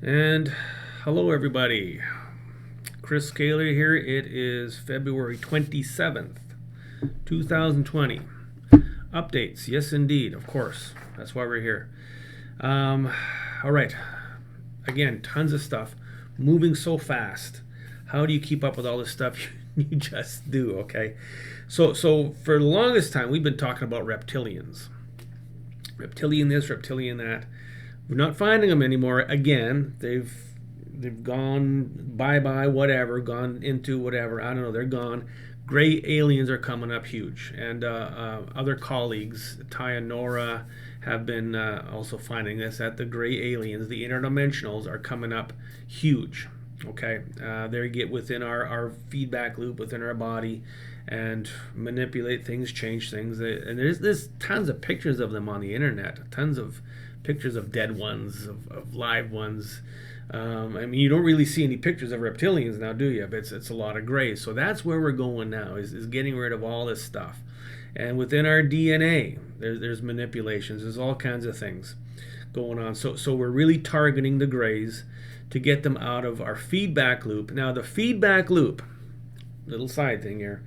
And hello, everybody. Chris Scaler here. It is February 27th, 2020. Updates, yes, indeed, of course. That's why we're here. All right. Again, tons of stuff moving so fast. How do you keep up with all this stuff? You just do, okay? So for the longest time, we've been talking about reptilians. Reptilian this, reptilian that. We're not finding them anymore. Again, they've gone bye-bye, whatever, gone into whatever. I don't know. They're gone. Gray aliens are coming up huge, and other colleagues, Ty and Nora, have been also finding this, that the gray aliens, the interdimensionals, are coming up huge. Okay, they get within our feedback loop within our body and manipulate things, change things. And there's tons of pictures of them on the internet, tons of pictures of dead ones, of live ones. I mean, you don't really see any pictures of reptilians now, do you? But it's a lot of grays. So that's where we're going now, is getting rid of all this stuff. And within our DNA, there's manipulations. There's all kinds of things going on. So we're really targeting the grays to get them out of our feedback loop. Now, the feedback loop, little side thing here,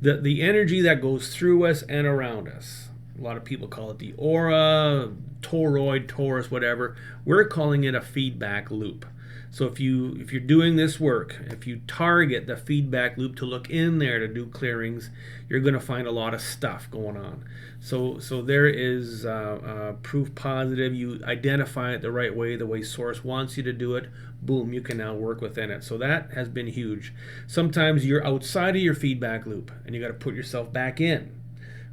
the energy that goes through us and around us. A lot of people call it the aura, toroid, torus, whatever. We're calling it a feedback loop. So if you're doing this work, if you target the feedback loop to look in there to do clearings, you're going to find a lot of stuff going on. So there is proof positive. You identify it the right way, the way Source wants you to do it. Boom, you can now work within it. So that has been huge. Sometimes you're outside of your feedback loop, and you got to put yourself back in.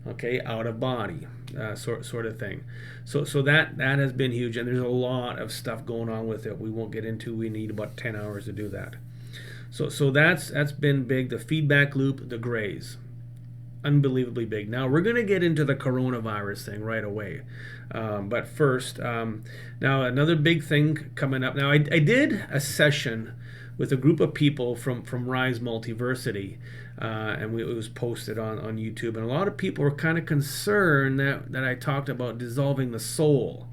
Okay, out of body, sort of thing. So that has been huge, and there's a lot of stuff going on with it. We won't get into. We need about 10 hours to do that. So that's been big. The feedback loop, the grays, unbelievably big. Now we're going to get into the coronavirus thing right away, but first, now another big thing coming up. Now I did a session with a group of people from Rise Multiversity, and it was posted on YouTube. And a lot of people were kind of concerned that I talked about dissolving the soul.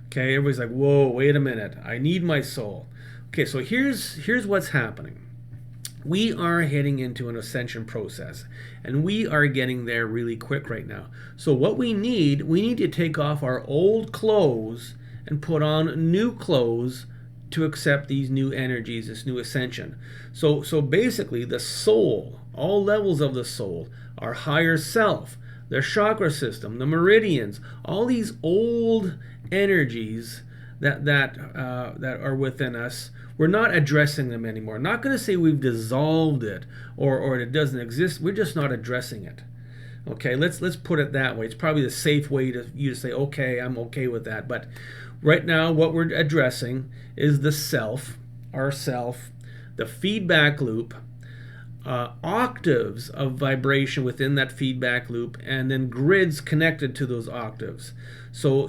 Okay, everybody's like, whoa, wait a minute, I need my soul. Okay, so here's what's happening. We are heading into an ascension process, and we are getting there really quick right now. So what we need to take off our old clothes and put on new clothes to accept these new energies, this new ascension. So basically, the soul, all levels of the soul, our higher self, the chakra system, the meridians, all these old energies that are within us, we're not addressing them anymore. Not going to say we've dissolved it or it doesn't exist. We're just not addressing it. Okay, let's put it that way. It's probably the safe way to you to say, okay, I'm okay with that. But right now, what we're addressing is the self, our self, the feedback loop, octaves of vibration within that feedback loop, and then grids connected to those octaves. So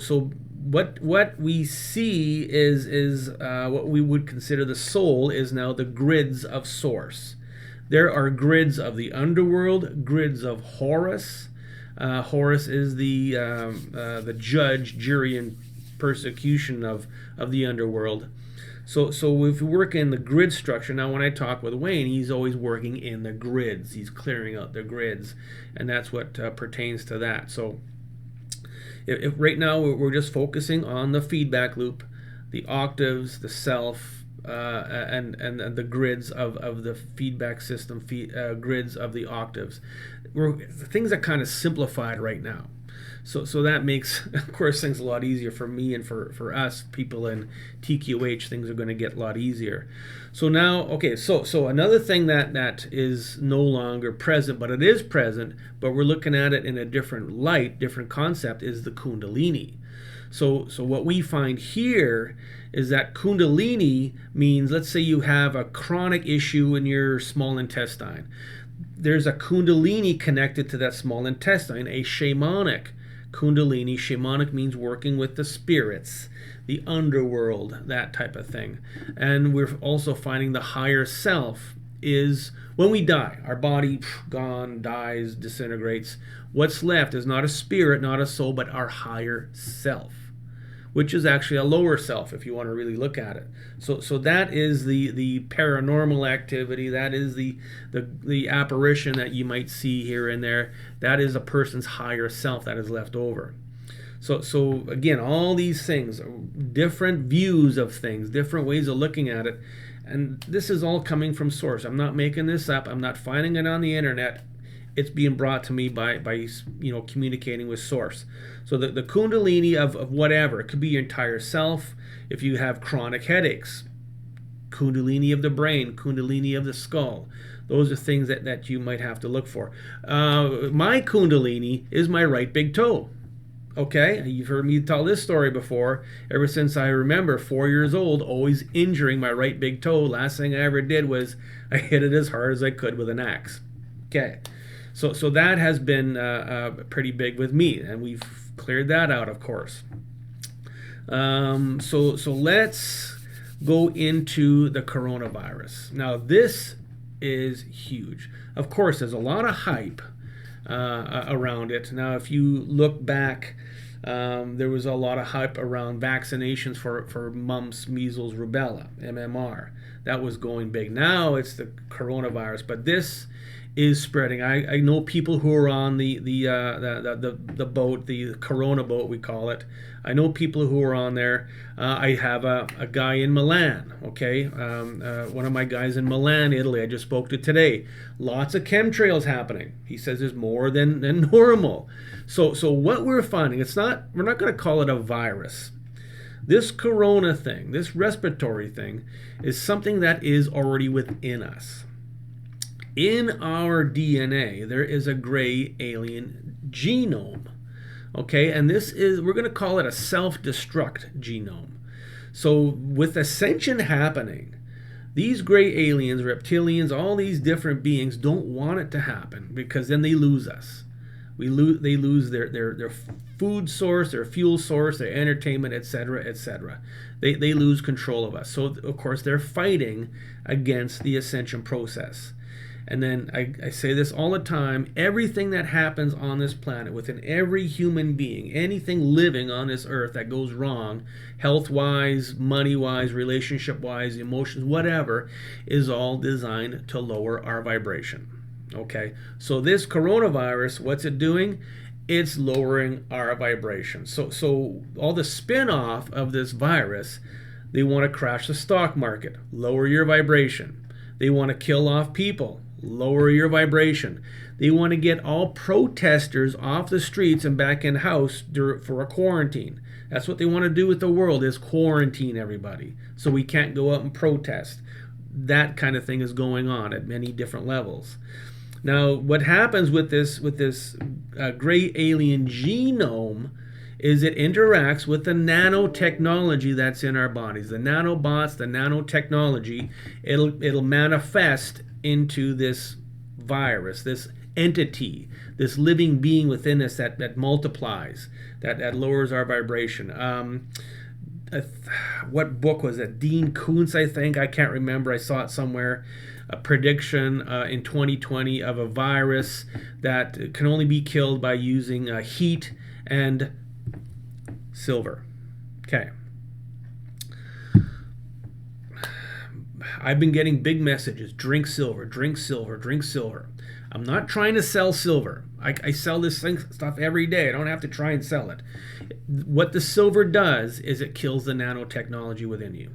what we see is what we would consider the soul is now the grids of Source. There are grids of the underworld, grids of Horus. Horus is the judge, jury, and persecution of the underworld. So if we work in the grid structure, now when I talk with Wayne, he's always working in the grids. He's clearing out the grids, and that's what pertains to that. So if right now we're just focusing on the feedback loop, the octaves, the self, and the grids of the feedback system, grids of the octaves. Things are kind of simplified right now. So that makes, of course, things a lot easier for me and for us people in TQH. Things are going to get a lot easier. So now, okay, so another thing that is no longer present, but it is present, but we're looking at it in a different light, different concept, is the Kundalini. So what we find here is that Kundalini means, let's say you have a chronic issue in your small intestine. There's a Kundalini connected to that small intestine, a shamanic Kundalini. Shamanic means working with the spirits, the underworld, that type of thing. And we're also finding the higher self is when we die. Our body gone, dies, disintegrates. What's left is not a spirit, not a soul, but our higher self. which is actually a lower self if you want to really look at it. So that is the paranormal activity. That is the apparition that you might see here and there. That is a person's higher self that is left over. So again, all these things, different views of things, different ways of looking at it, and this is all coming from source. I'm not making this up. I'm not finding it on the internet. It's being brought to me by communicating with source. So the Kundalini of whatever, it could be your entire self. If you have chronic headaches, Kundalini of the brain, Kundalini of the skull. Those are things that you might have to look for. My Kundalini is my right big toe. Okay, you've heard me tell this story before. Ever since I remember, 4 years old, always injuring my right big toe. Last thing I ever did was I hit it as hard as I could with an axe. Okay, so that has been pretty big with me, and we've cleared that out, of course. So let's go into the coronavirus. Now, this is huge. Of course, there's a lot of hype around it. Now, if you look back, there was a lot of hype around vaccinations for mumps, measles, rubella, MMR. That was going big. Now it's the coronavirus, but this is spreading. I know people who are on the boat, the Corona boat we call it. I know people who are on there. I have a guy in Milan, okay? One of my guys in Milan, Italy, I just spoke to today. Lots of chemtrails happening. He says there's more than normal. So what we're finding, we're not going to call it a virus. This corona thing, this respiratory thing, is something that is already within us. In our DNA, there is a gray alien genome. Okay, and we're going to call it a self-destruct genome. So with ascension happening, these gray aliens, reptilians, all these different beings don't want it to happen, because then they lose us. They lose their food source, their fuel source, their entertainment, etc., etc. They lose control of us. So of course they're fighting against the ascension process. And then I say this all the time, everything that happens on this planet, within every human being, anything living on this earth that goes wrong, health-wise, money-wise, relationship-wise, emotions, whatever, is all designed to lower our vibration. Okay, so this coronavirus, what's it doing? It's lowering our vibration. So all the spin-off of this virus, they want to crash the stock market, lower your vibration. They want to kill off people, lower your vibration. They want to get all protesters off the streets and back in house for a quarantine. That's what they want to do with the world, is quarantine everybody, so we can't go out and protest. That kind of thing is going on at many different levels. Now, what happens with this gray alien genome is it interacts with the nanotechnology that's in our bodies. The nanobots, the nanotechnology, it'll manifest into this virus, this entity, this living being within us that multiplies, that lowers our vibration. What book was it? Dean Koontz, I think. I can't remember. I saw it somewhere. A prediction in 2020 of a virus that can only be killed by using heat and silver. Okay. I've been getting big messages. Drink silver, drink silver, drink silver. I'm not trying to sell silver. I sell this stuff every day. I don't have to try and sell it. What the silver does is it kills the nanotechnology within you.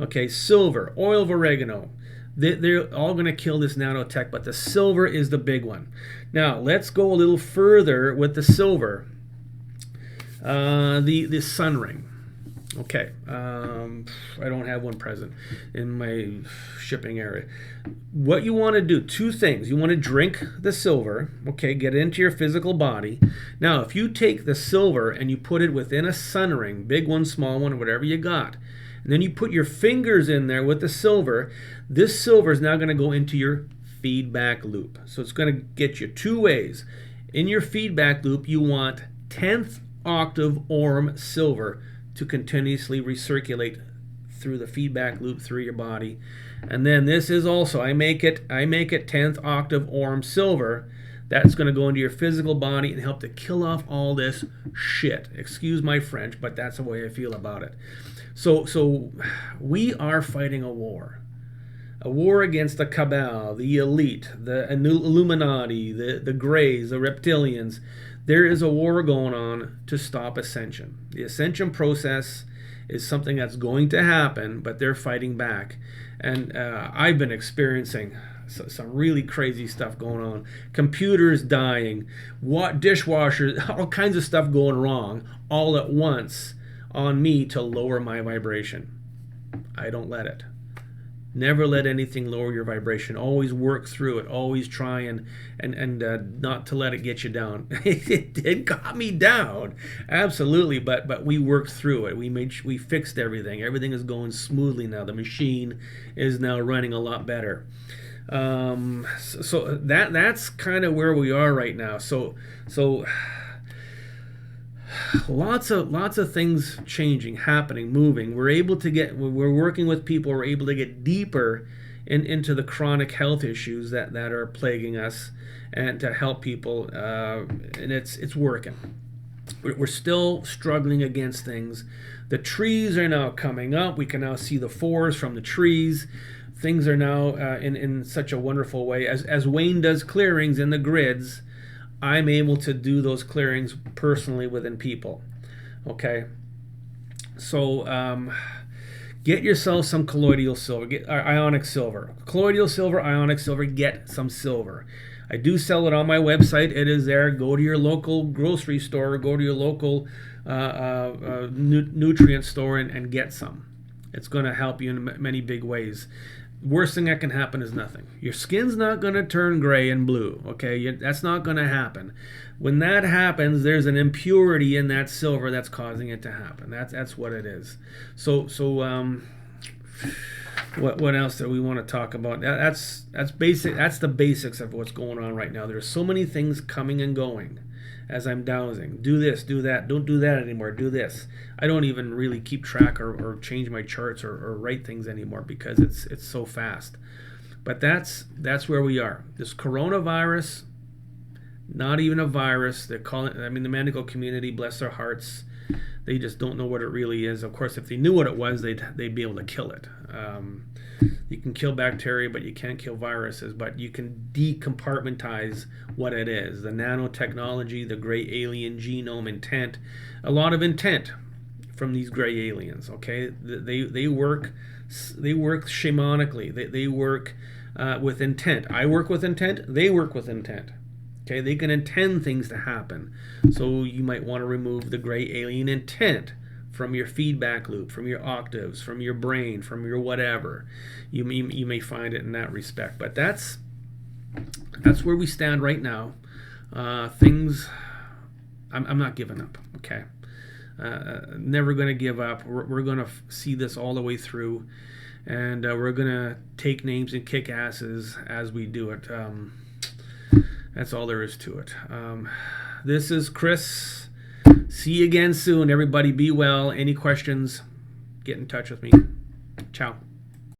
Okay, silver, oil of oregano. They're all going to kill this nanotech, but the silver is the big one. Now, let's go a little further with the silver. The sun ring. Okay, I don't have one present in my shipping area. What you want to do, two things. You want to drink the silver, okay, get it into your physical body. Now, if you take the silver and you put it within a sun ring, big one, small one, whatever you got, and then you put your fingers in there with the silver, this silver is now going to go into your feedback loop. So it's going to get you two ways. In your feedback loop, you want 10th octave ohm silver to continuously recirculate through the feedback loop through your body. And then this is also, I make it 10th octave ohm silver That's going to go into your physical body and help to kill off all this shit. Excuse my French, but that's the way I feel about it. So we are fighting a war. A war against the cabal, the elite, the Illuminati, the Greys, the reptilians. There is a war going on to stop ascension. The ascension process is something that's going to happen, but they're fighting back. And I've been experiencing some really crazy stuff going on. Computers dying, dishwashers, all kinds of stuff going wrong all at once on me to lower my vibration. I don't let it. Never let anything lower your vibration. Always work through it. Always try and not to let it get you down. It got me down, absolutely. But we worked through it. We fixed everything. Everything is going smoothly now. The machine is now running a lot better. So that's kind of where we are right now. So lots of things changing, happening, moving. We're working with people. We're able to get deeper into the chronic health issues that are plaguing us, and to help people. And it's working. We're still struggling against things. The trees are now coming up. We can now see the forest from the trees. Things are now in such a wonderful way. As Wayne does clearings in the grids, I'm able to do those clearings personally within people. Okay, so get yourself some colloidal silver, get ionic silver, colloidal silver, ionic silver. Get some silver. I do sell it on my website. It is there. Go to your local grocery store, go to your local nutrient store and get some. It's going to help you in many big ways. Worst thing that can happen is nothing. Your skin's not going to turn gray and blue, okay? That's not going to happen. When that happens, there's an impurity in that silver that's causing it to happen. That's what it is. So what else do we want to talk about? That's basic. That's the basics of what's going on right now. There's so many things coming and going as I'm dowsing. Do this, do that. Don't do that anymore. Do this. I don't even really keep track or change my charts or write things anymore because it's so fast. But that's where we are. This coronavirus, not even a virus. They're calling. I mean, the medical community, bless their hearts, they just don't know what it really is. Of course, if they knew what it was, they'd be able to kill it. You can kill bacteria, but you can't kill viruses. But you can decompartmentize what it is. The nanotechnology, the gray alien genome intent, a lot of intent from these gray aliens. Okay, they work shamanically. They work with intent. I work with intent. They work with intent. Okay, they can intend things to happen. So you might want to remove the gray alien intent from your feedback loop, from your octaves, from your brain, from your whatever. You may find it in that respect. But that's where we stand right now. Things, I'm not giving up. Okay, never going to give up. We're going to see this all the way through, and we're going to take names and kick asses as we do it. That's all there is to it. This is Chris. See you again soon. Everybody be well. Any questions, get in touch with me. Ciao.